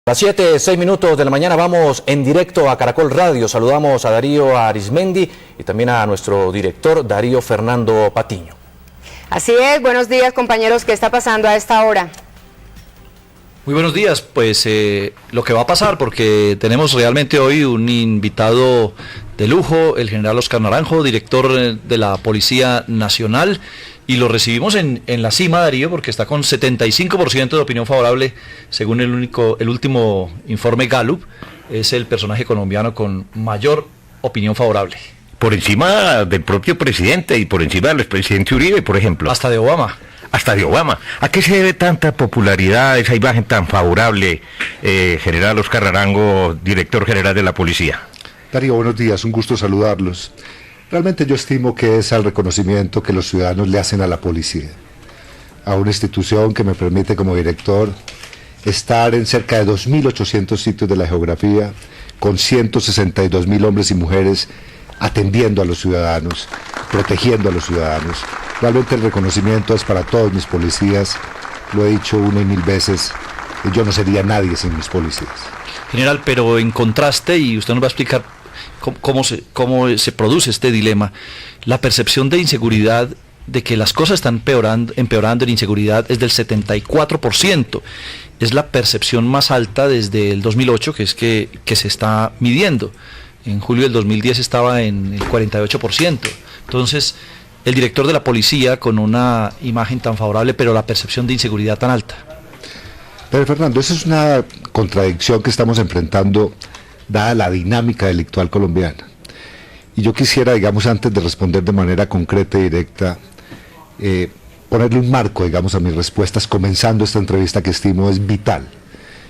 A las 7:06 de la mañana vamos en directo a Caracol Radio. Saludamos a Darío Arismendi y también a nuestro director Darío Fernando Patiño. Así es, buenos días compañeros, ¿qué está pasando a esta hora? Muy buenos días, pues lo que va a pasar, porque tenemos realmente hoy un invitado de lujo, el general Oscar Naranjo, director de la Policía Nacional, y lo recibimos en la cima, Darío, porque está con 75% de opinión favorable, según el último informe Gallup. Es el personaje colombiano con mayor opinión favorable. Por encima del propio presidente y por encima del expresidente Uribe, por ejemplo. Hasta de Obama. Hasta de Obama. ¿A qué se debe tanta popularidad, esa imagen tan favorable, general Oscar Naranjo, director general de la Policía? Darío, buenos días, un gusto saludarlos. Realmente yo estimo que es al reconocimiento que los ciudadanos le hacen a la policía, a una institución que me permite como director estar en cerca de 2.800 sitios de la geografía, con 162.000 hombres y mujeres atendiendo a los ciudadanos, protegiendo a los ciudadanos. Realmente el reconocimiento es para todos mis policías, lo he dicho una y mil veces, yo no sería nadie sin mis policías. General, pero en contraste, y usted nos va a explicar cómo se produce este dilema, la percepción de inseguridad, de que las cosas están empeorando en inseguridad, es del 74%. Es la percepción más alta desde el 2008, que es que se está midiendo. En julio del 2010 estaba en el 48%. Entonces, el director de la policía con una imagen tan favorable, pero la percepción de inseguridad tan alta. Pero Fernando, esa es una contradicción que estamos enfrentando dada la dinámica delictual colombiana. Y yo quisiera, digamos, antes de responder de manera concreta y directa, ponerle un marco, digamos, a mis respuestas, comenzando esta entrevista que estimo es vital,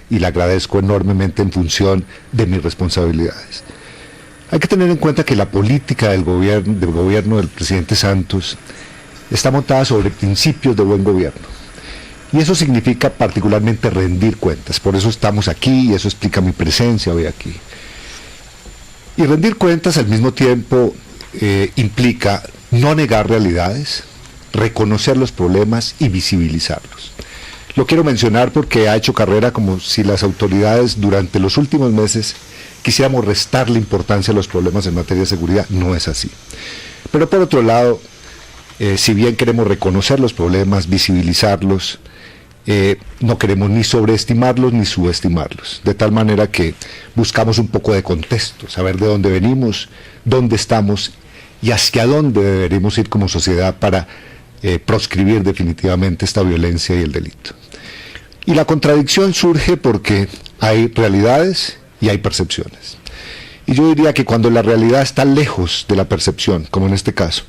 y la agradezco enormemente en función de mis responsabilidades. Hay que tener en cuenta que la política del gobierno del presidente Santos está montada sobre principios de buen gobierno. Y eso significa particularmente rendir cuentas. Por eso estamos aquí y eso explica mi presencia hoy aquí. Y rendir cuentas al mismo tiempo implica no negar realidades, reconocer los problemas y visibilizarlos. Lo quiero mencionar porque ha hecho carrera como si las autoridades durante los últimos meses quisiéramos restarle importancia a los problemas en materia de seguridad. No es así. Pero por otro lado, si bien queremos reconocer los problemas, visibilizarlos, no queremos ni sobreestimarlos ni subestimarlos, de tal manera que buscamos un poco de contexto, saber de dónde venimos, dónde estamos y hacia dónde deberíamos ir como sociedad para proscribir definitivamente esta violencia y el delito. Y la contradicción surge porque hay realidades y hay percepciones. Y yo diría que cuando la realidad está lejos de la percepción, como en este caso,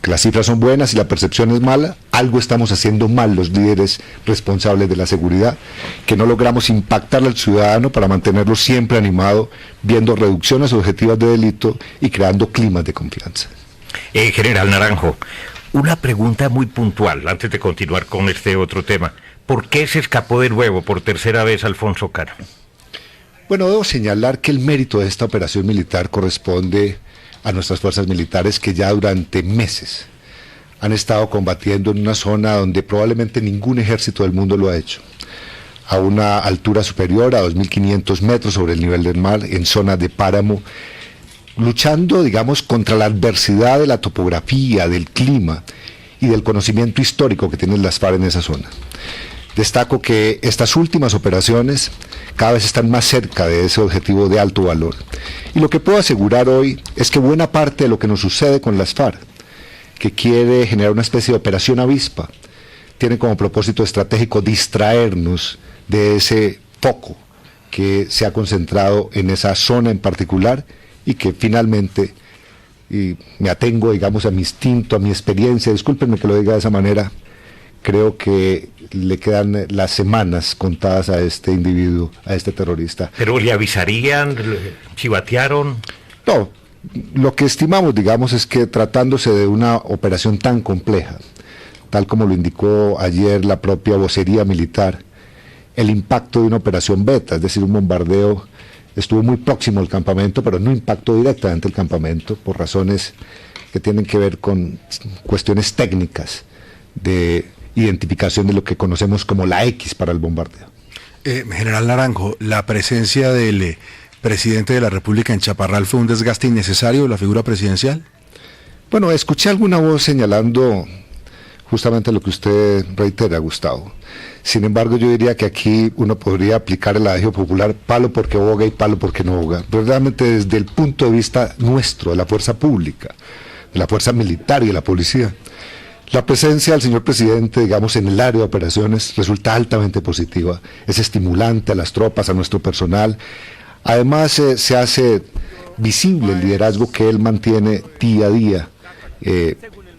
que las cifras son buenas y la percepción es mala, algo estamos haciendo mal los líderes responsables de la seguridad, que no logramos impactar al ciudadano para mantenerlo siempre animado, viendo reducciones objetivas de delito y creando climas de confianza. General Naranjo, una pregunta muy puntual, antes de continuar con este otro tema. ¿Por qué se escapó de nuevo por tercera vez Alfonso Cano? Bueno, debo señalar que el mérito de esta operación militar corresponde a nuestras fuerzas militares que ya durante meses han estado combatiendo en una zona donde probablemente ningún ejército del mundo lo ha hecho, a una altura superior a 2.500 metros sobre el nivel del mar, en zonas de páramo, luchando, digamos, contra la adversidad de la topografía, del clima y del conocimiento histórico que tienen las FARC en esa zona. Destaco que estas últimas operaciones cada vez están más cerca de ese objetivo de alto valor. Y lo que puedo asegurar hoy es que buena parte de lo que nos sucede con las FARC, que quiere generar una especie de operación avispa, tiene como propósito estratégico distraernos de ese foco que se ha concentrado en esa zona en particular y que finalmente, y me atengo, digamos, a mi instinto, a mi experiencia, discúlpenme que lo diga de esa manera, creo que le quedan las semanas contadas a este individuo, a este terrorista. ¿Pero le avisarían, chivatearon? No, lo que estimamos, digamos, es que tratándose de una operación tan compleja, tal como lo indicó ayer la propia vocería militar, el impacto de una operación beta, es decir, un bombardeo, estuvo muy próximo al campamento, pero no impactó directamente el campamento, por razones que tienen que ver con cuestiones técnicas de identificación de lo que conocemos como la X para el bombardeo. General Naranjo, ¿la presencia del presidente de la República en Chaparral fue un desgaste innecesario de la figura presidencial? Bueno, escuché alguna voz señalando justamente lo que usted reitera, Gustavo. Sin embargo, yo diría que aquí uno podría aplicar el adagio popular, palo porque boga y palo porque no boga. Verdaderamente desde el punto de vista nuestro, de la fuerza pública, de la fuerza militar y de la policía, la presencia del señor presidente, digamos, en el área de operaciones resulta altamente positiva. Es estimulante a las tropas, a nuestro personal. Además, se hace visible el liderazgo que él mantiene día a día,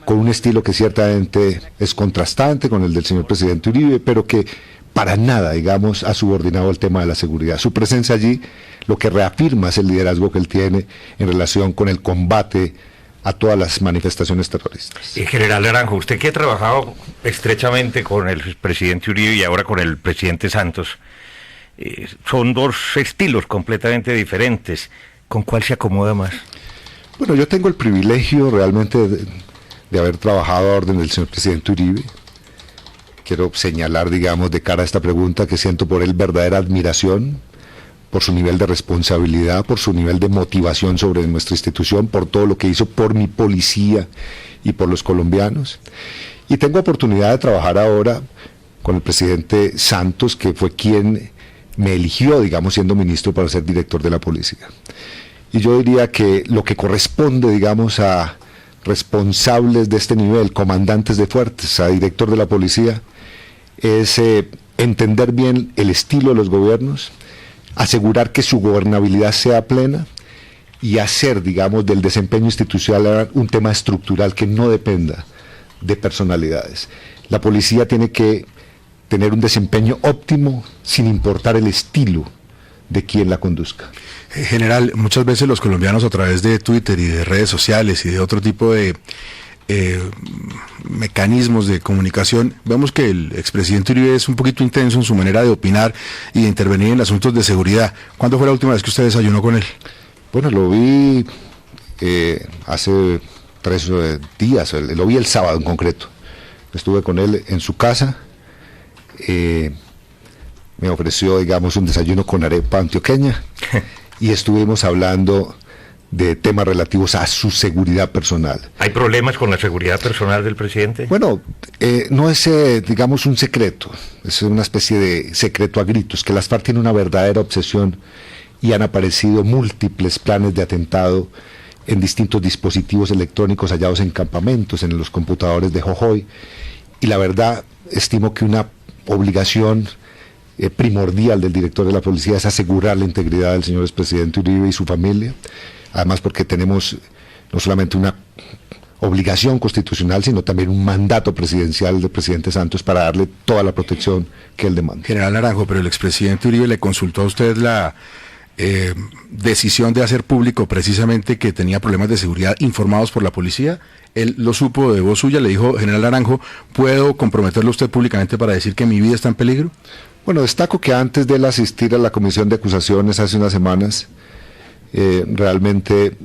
con un estilo que ciertamente es contrastante con el del señor presidente Uribe, pero que para nada, digamos, ha subordinado el tema de la seguridad. Su presencia allí lo que reafirma es el liderazgo que él tiene en relación con el combate a todas las manifestaciones terroristas. General Naranjo, usted que ha trabajado estrechamente con el presidente Uribe y ahora con el presidente Santos, son dos estilos completamente diferentes. ¿Con cuál se acomoda más? Bueno, yo tengo el privilegio realmente de haber trabajado a orden del señor presidente Uribe. Quiero señalar, digamos, de cara a esta pregunta, que siento por él verdadera admiración, por su nivel de responsabilidad, por su nivel de motivación sobre nuestra institución, por todo lo que hizo por mi policía y por los colombianos. Y tengo oportunidad de trabajar ahora con el presidente Santos, que fue quien me eligió, digamos, siendo ministro para ser director de la policía. Y yo diría que lo que corresponde, digamos, a responsables de este nivel, comandantes de fuerzas, a director de la policía, es entender bien el estilo de los gobiernos, asegurar que su gobernabilidad sea plena y hacer, digamos, del desempeño institucional un tema estructural que no dependa de personalidades. La policía tiene que tener un desempeño óptimo sin importar el estilo de quien la conduzca. General, muchas veces los colombianos a través de Twitter y de redes sociales y de otro tipo de mecanismos de comunicación, vemos que el expresidente Uribe es un poquito intenso en su manera de opinar y de intervenir en asuntos de seguridad. ¿Cuándo fue la última vez que usted desayunó con él? Bueno, lo vi hace 3 días, lo vi el sábado en concreto. Estuve con él en su casa. Me ofreció, digamos, un desayuno con arepa antioqueña y estuvimos hablando de temas relativos a su seguridad personal. ¿Hay problemas con la seguridad personal del presidente? Bueno, no es, digamos, un secreto, es una especie de secreto a gritos, que las FARC tienen una verdadera obsesión y han aparecido múltiples planes de atentado en distintos dispositivos electrónicos hallados en campamentos, en los computadores de Jojoy, y la verdad, estimo que una obligación primordial del director de la policía es asegurar la integridad del señor expresidente Uribe y su familia, además porque tenemos no solamente una obligación constitucional, sino también un mandato presidencial del presidente Santos para darle toda la protección que él demanda. General Naranjo, pero el expresidente Uribe le consultó a usted la decisión de hacer público precisamente que tenía problemas de seguridad informados por la policía. Él lo supo de voz suya, le dijo: General Naranjo, ¿puedo comprometerlo a usted públicamente para decir que mi vida está en peligro? Bueno, destaco que antes de él asistir a la comisión de acusaciones hace unas semanas, realmente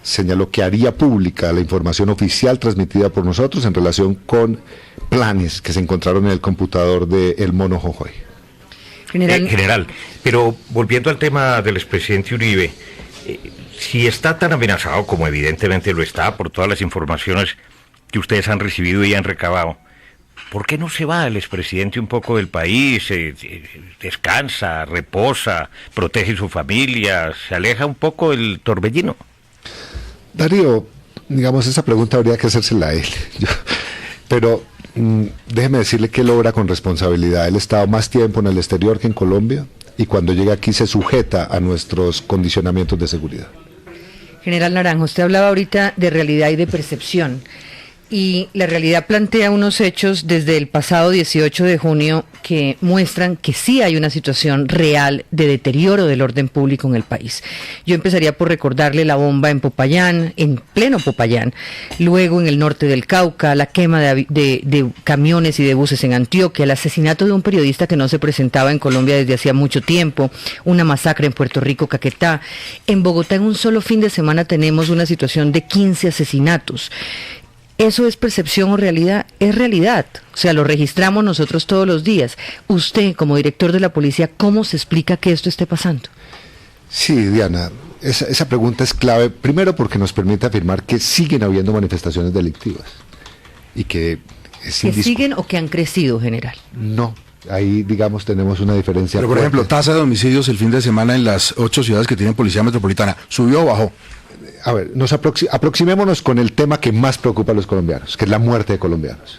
señaló que haría pública la información oficial transmitida por nosotros en relación con planes que se encontraron en el computador de El Mono Jojoy. General, pero volviendo al tema del expresidente Uribe, si está tan amenazado como evidentemente lo está por todas las informaciones que ustedes han recibido y han recabado, ¿por qué no se va el expresidente un poco del país, descansa, reposa, protege su familia, se aleja un poco del torbellino? Darío, digamos, esa pregunta habría que hacérsela a él. Pero déjeme decirle que él obra con responsabilidad. Él ha estado más tiempo en el exterior que en Colombia y cuando llega aquí se sujeta a nuestros condicionamientos de seguridad. General Naranjo, usted hablaba ahorita de realidad y de percepción. Y la realidad plantea unos hechos desde el pasado 18 de junio que muestran que sí hay una situación real de deterioro del orden público en el país. Yo empezaría por recordarle la bomba en Popayán, en pleno Popayán, luego en el norte del Cauca, la quema de camiones y de buses en Antioquia, el asesinato de un periodista que no se presentaba en Colombia desde hacía mucho tiempo, una masacre en Puerto Rico, Caquetá. En Bogotá en un solo fin de semana tenemos una situación de 15 asesinatos. ¿Eso es percepción o realidad? Es realidad. O sea, lo registramos nosotros todos los días. Usted, como director de la policía, ¿cómo se explica que esto esté pasando? Sí, Diana, esa pregunta es clave, primero porque nos permite afirmar que siguen habiendo manifestaciones delictivas y que ¿Que siguen o que han crecido, general? No, ahí digamos tenemos una diferencia. Pero por ejemplo, tasa de homicidios el fin de semana en las 8 ciudades que tienen policía metropolitana, ¿subió o bajó? A ver, aproximémonos con el tema que más preocupa a los colombianos, que es la muerte de colombianos.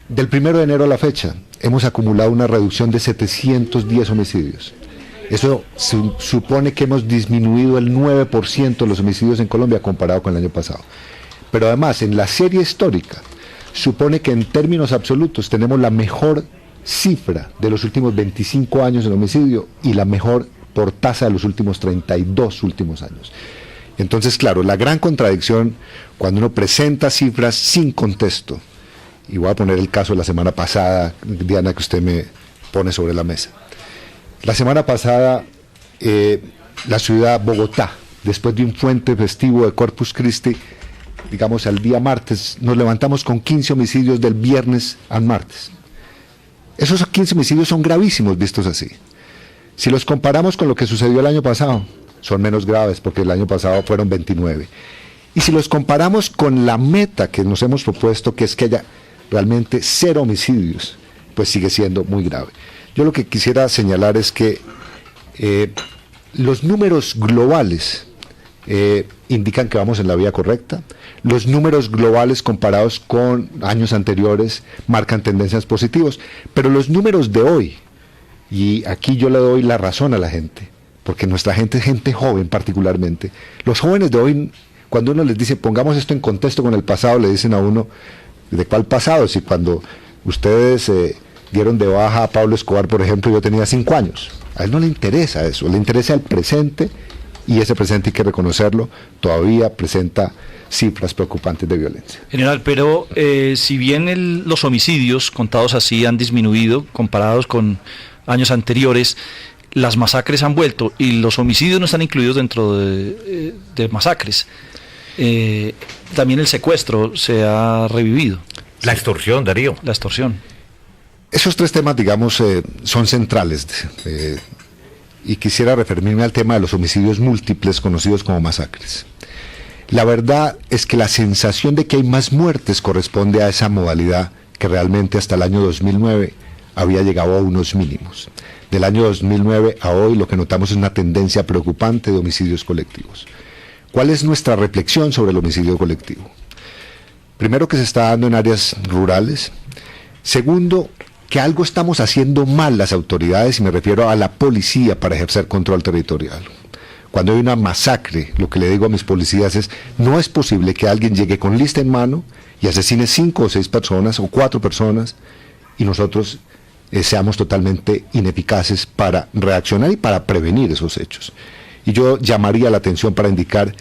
Del 1 de enero a la fecha, hemos acumulado una reducción de 710 homicidios. Eso supone que hemos disminuido el 9% de los homicidios en Colombia comparado con el año pasado. Pero además, en la serie histórica, supone que en términos absolutos tenemos la mejor cifra de los últimos 25 años en homicidio y la mejor por tasa de los últimos 32 últimos años. Entonces, claro, la gran contradicción cuando uno presenta cifras sin contexto, y voy a poner el caso de la semana pasada, Diana, que usted me pone sobre la mesa. La semana pasada, la ciudad Bogotá, después de un puente festivo de Corpus Christi, digamos al día martes, nos levantamos con 15 homicidios del viernes al martes. Esos 15 homicidios son gravísimos vistos así. Si los comparamos con lo que sucedió el año pasado, son menos graves porque el año pasado fueron 29. Y si los comparamos con la meta que nos hemos propuesto, que es que haya realmente 0 homicidios, pues sigue siendo muy grave. Yo lo que quisiera señalar es que los números globales indican que vamos en la vía correcta. Los números globales comparados con años anteriores marcan tendencias positivas, pero los números de hoy, y aquí yo le doy la razón a la gente, porque nuestra gente es gente joven particularmente. Los jóvenes de hoy, cuando uno les dice pongamos esto en contexto con el pasado, le dicen a uno, ¿de cuál pasado? Si cuando ustedes dieron de baja a Pablo Escobar, por ejemplo, yo tenía 5 años. A él no le interesa eso, le interesa el presente, y ese presente hay que reconocerlo, todavía presenta cifras preocupantes de violencia. General, pero si bien los homicidios contados así han disminuido comparados con años anteriores, las masacres han vuelto y los homicidios no están incluidos dentro de masacres. También el secuestro se ha revivido. La extorsión, Darío. La extorsión. Esos 3 temas, digamos, son centrales. Y quisiera referirme al tema de los homicidios múltiples conocidos como masacres. La verdad es que la sensación de que hay más muertes corresponde a esa modalidad que realmente hasta el año 2009 había llegado a unos mínimos. Del año 2009 a hoy lo que notamos es una tendencia preocupante de homicidios colectivos. ¿Cuál es nuestra reflexión sobre el homicidio colectivo? Primero, que se está dando en áreas rurales. Segundo, que algo estamos haciendo mal las autoridades, y me refiero a la policía, para ejercer control territorial. Cuando hay una masacre, lo que le digo a mis policías es, no es posible que alguien llegue con lista en mano y asesine 5 o 6 personas o 4 personas y nosotros seamos totalmente ineficaces para reaccionar y para prevenir esos hechos. Y yo llamaría la atención para indicar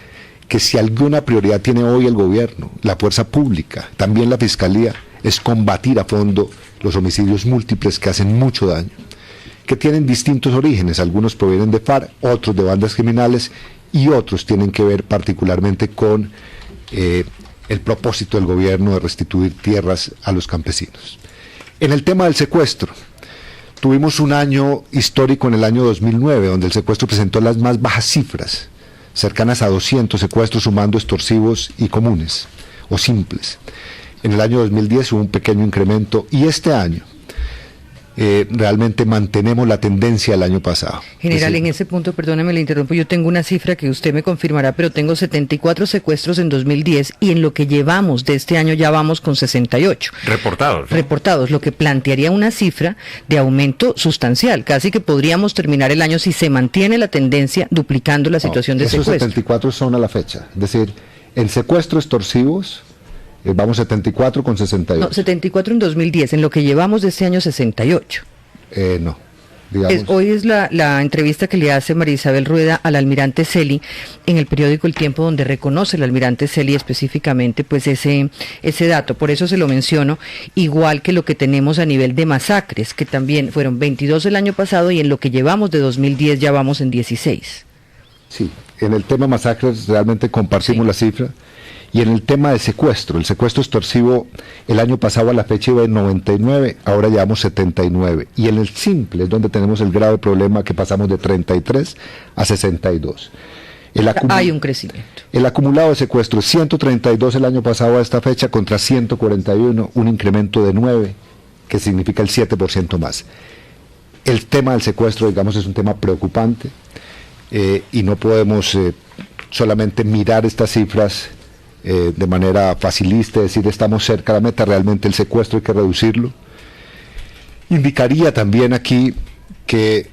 que si alguna prioridad tiene hoy el gobierno, la fuerza pública, también la fiscalía, es combatir a fondo los homicidios múltiples que hacen mucho daño, que tienen distintos orígenes. Algunos provienen de FARC, otros de bandas criminales, y otros tienen que ver particularmente con el propósito del gobierno de restituir tierras a los campesinos. En el tema del secuestro, tuvimos un año histórico en el año 2009, donde el secuestro presentó las más bajas cifras, cercanas a 200 secuestros, sumando extorsivos y comunes, o simples. En el año 2010 hubo un pequeño incremento, y este año realmente mantenemos la tendencia del año pasado. General, en ese punto, perdóneme, le interrumpo, yo tengo una cifra que usted me confirmará, pero tengo 74 secuestros en 2010 y en lo que llevamos de este año ya vamos con 68. Reportados, ¿no? Reportados, lo que plantearía una cifra de aumento sustancial. Casi que podríamos terminar el año, si se mantiene la tendencia, duplicando la situación de esos secuestro. 74 son a la fecha, es decir, en secuestros extorsivos vamos 74 con 68. No, 74 en 2010, en lo que llevamos de este año 68. No, digamos. Hoy es la entrevista que le hace María Isabel Rueda al almirante Celi en el periódico El Tiempo, donde reconoce el almirante Celi específicamente pues ese dato. Por eso se lo menciono, igual que lo que tenemos a nivel de masacres, que también fueron 22 el año pasado, y en lo que llevamos de 2010 ya vamos en 16. Sí, en el tema masacres realmente compartimos la cifra. Y en el tema de secuestro, el secuestro extorsivo el año pasado a la fecha iba en 99, ahora llevamos 79. Y en el simple es donde tenemos el grave problema que pasamos de 33 a 62. Hay un crecimiento. El acumulado de secuestro es 132 el año pasado a esta fecha contra 141, un incremento de 9, que significa el 7% más. El tema del secuestro, digamos, es un tema preocupante y no podemos solamente mirar estas cifras de manera facilista, decir estamos cerca de la meta. Realmente el secuestro hay que reducirlo. Indicaría también aquí que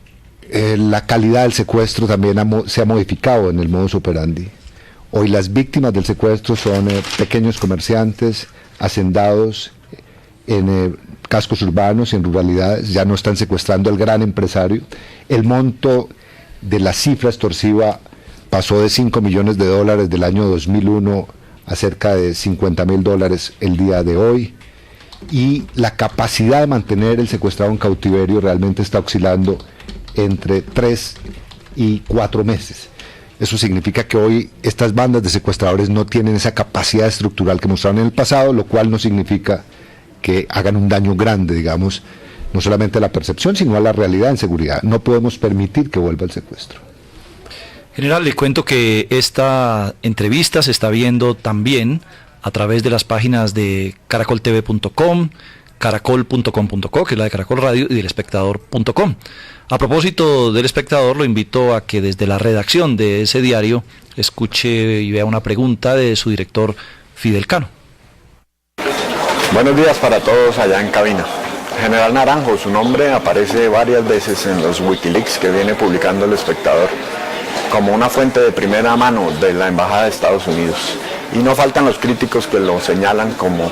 la calidad del secuestro también se ha modificado en el modus operandi. Hoy las víctimas del secuestro son pequeños comerciantes, hacendados en cascos urbanos y en ruralidades, ya no están secuestrando al gran empresario. El monto de la cifra extorsiva pasó de $5 millones del año 2001 a cerca de $50.000 el día de hoy, y la capacidad de mantener el secuestrado en cautiverio realmente está oscilando entre 3 y 4 meses. Eso significa que hoy estas bandas de secuestradores no tienen esa capacidad estructural que mostraron en el pasado, lo cual no significa que hagan un daño grande, digamos, no solamente a la percepción, sino a la realidad en seguridad. No podemos permitir que vuelva el secuestro. General, le cuento que esta entrevista se está viendo también a través de las páginas de caracoltv.com, caracol.com.co, que es la de Caracol Radio, y del espectador.com. A propósito del Espectador, lo invito a que desde la redacción de ese diario escuche y vea una pregunta de su director Fidel Cano. Buenos días para todos allá en cabina. General Naranjo, su nombre aparece varias veces en los Wikileaks que viene publicando el Espectador como una fuente de primera mano de la Embajada de Estados Unidos. Y no faltan los críticos que lo señalan como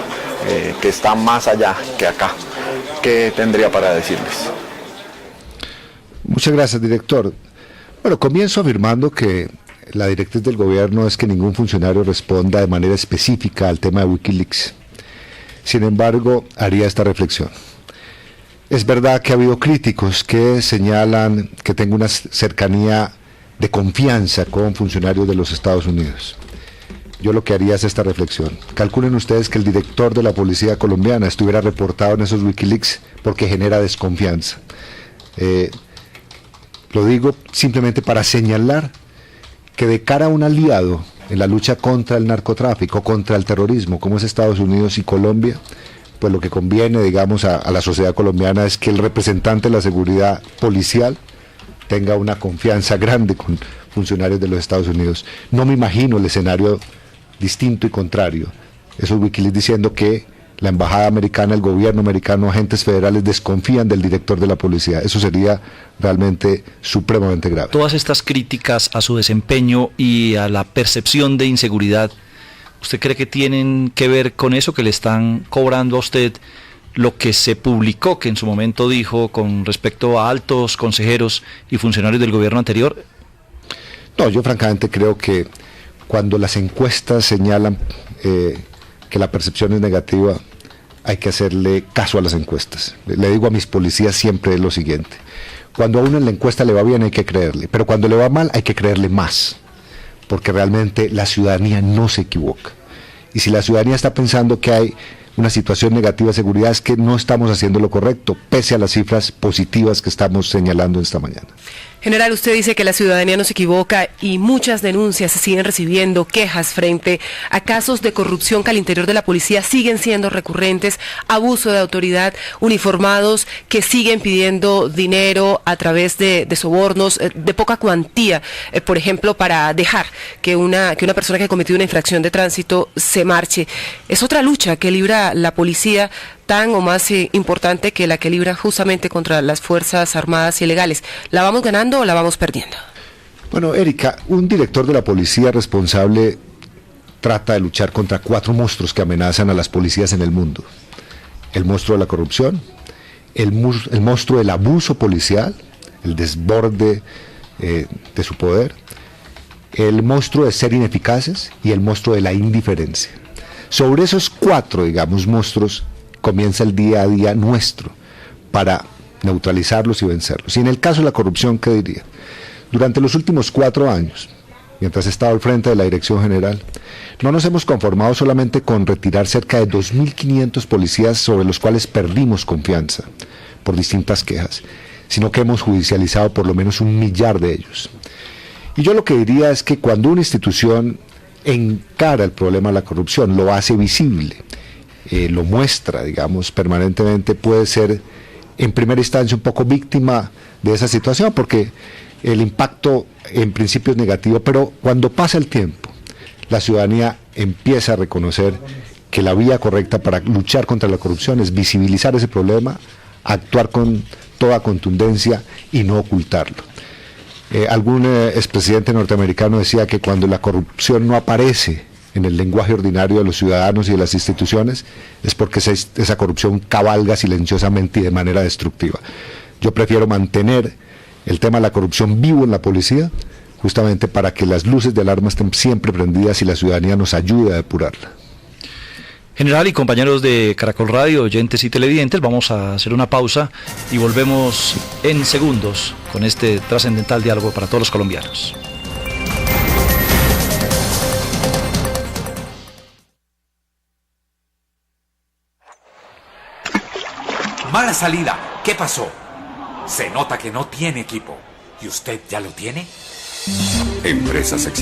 que está más allá que acá. ¿Qué tendría para decirles? Muchas gracias, director. Bueno, comienzo afirmando que la directriz del gobierno es que ningún funcionario responda de manera específica al tema de Wikileaks. Sin embargo, haría esta reflexión. Es verdad que ha habido críticos que señalan que tengo una cercanía de confianza con funcionarios de los Estados Unidos. Yo lo que haría es esta reflexión. Calculen ustedes que el director de la policía colombiana estuviera reportado en esos Wikileaks porque genera desconfianza. Lo digo simplemente para señalar que de cara a un aliado en la lucha contra el narcotráfico, contra el terrorismo, como es Estados Unidos y Colombia, pues lo que conviene, digamos, a la sociedad colombiana es que el representante de la seguridad policial tenga una confianza grande con funcionarios de los Estados Unidos. No me imagino el escenario distinto y contrario. Esos Wikileaks diciendo que la embajada americana, el gobierno americano, agentes federales desconfían del director de la policía. Eso sería realmente supremamente grave. Todas estas críticas a su desempeño y a la percepción de inseguridad, ¿usted cree que tienen que ver con eso, que le están cobrando a usted lo que se publicó, que en su momento dijo con respecto a altos consejeros y funcionarios del gobierno anterior? No, yo francamente creo que cuando las encuestas señalan que la percepción es negativa, hay que hacerle caso a las encuestas. Le digo a mis policías siempre lo siguiente: cuando a uno en la encuesta le va bien hay que creerle, pero cuando le va mal hay que creerle más, porque realmente la ciudadanía no se equivoca. Y si la ciudadanía está pensando que hay una situación negativa de seguridad, es que no estamos haciendo lo correcto, pese a las cifras positivas que estamos señalando esta mañana. General, usted dice que la ciudadanía no se equivoca y muchas denuncias se siguen recibiendo, quejas frente a casos de corrupción que al interior de la policía siguen siendo recurrentes, abuso de autoridad, uniformados que siguen pidiendo dinero a través de sobornos de poca cuantía, por ejemplo, para dejar que una persona que cometió una infracción de tránsito se marche. Es otra lucha que libra la policía, tan o más importante que la que libra justamente contra las Fuerzas Armadas ilegales. ¿La vamos ganando o la vamos perdiendo? Bueno, Erika, un director de la policía responsable trata de luchar contra 4 monstruos que amenazan a las policías en el mundo: el monstruo de la corrupción, el monstruo del abuso policial, el desborde de su poder, el monstruo de ser ineficaces y el monstruo de la indiferencia. Sobre esos 4, digamos, monstruos comienza el día a día nuestro para neutralizarlos y vencerlos. Y en el caso de la corrupción, ¿qué diría? Durante los últimos 4 años, mientras he estado al frente de la Dirección General, no nos hemos conformado solamente con retirar cerca de 2.500 policías sobre los cuales perdimos confianza por distintas quejas, sino que hemos judicializado por lo menos 1 millar de ellos. Y yo lo que diría es que cuando una institución encara el problema de la corrupción, lo hace visible, lo muestra, digamos, permanentemente, puede ser en primera instancia un poco víctima de esa situación, porque el impacto en principio es negativo, pero cuando pasa el tiempo, la ciudadanía empieza a reconocer que la vía correcta para luchar contra la corrupción es visibilizar ese problema, actuar con toda contundencia y no ocultarlo. Algún expresidente norteamericano decía que cuando la corrupción no aparece en el lenguaje ordinario de los ciudadanos y de las instituciones, es porque esa corrupción cabalga silenciosamente y de manera destructiva. Yo prefiero mantener el tema de la corrupción vivo en la policía, justamente para que las luces de alarma estén siempre prendidas y la ciudadanía nos ayude a depurarla. General y compañeros de Caracol Radio, oyentes y televidentes, vamos a hacer una pausa y volvemos en segundos con este trascendental diálogo para todos los colombianos. Mala salida. ¿Qué pasó? Se nota que no tiene equipo. ¿Y usted ya lo tiene? Empresas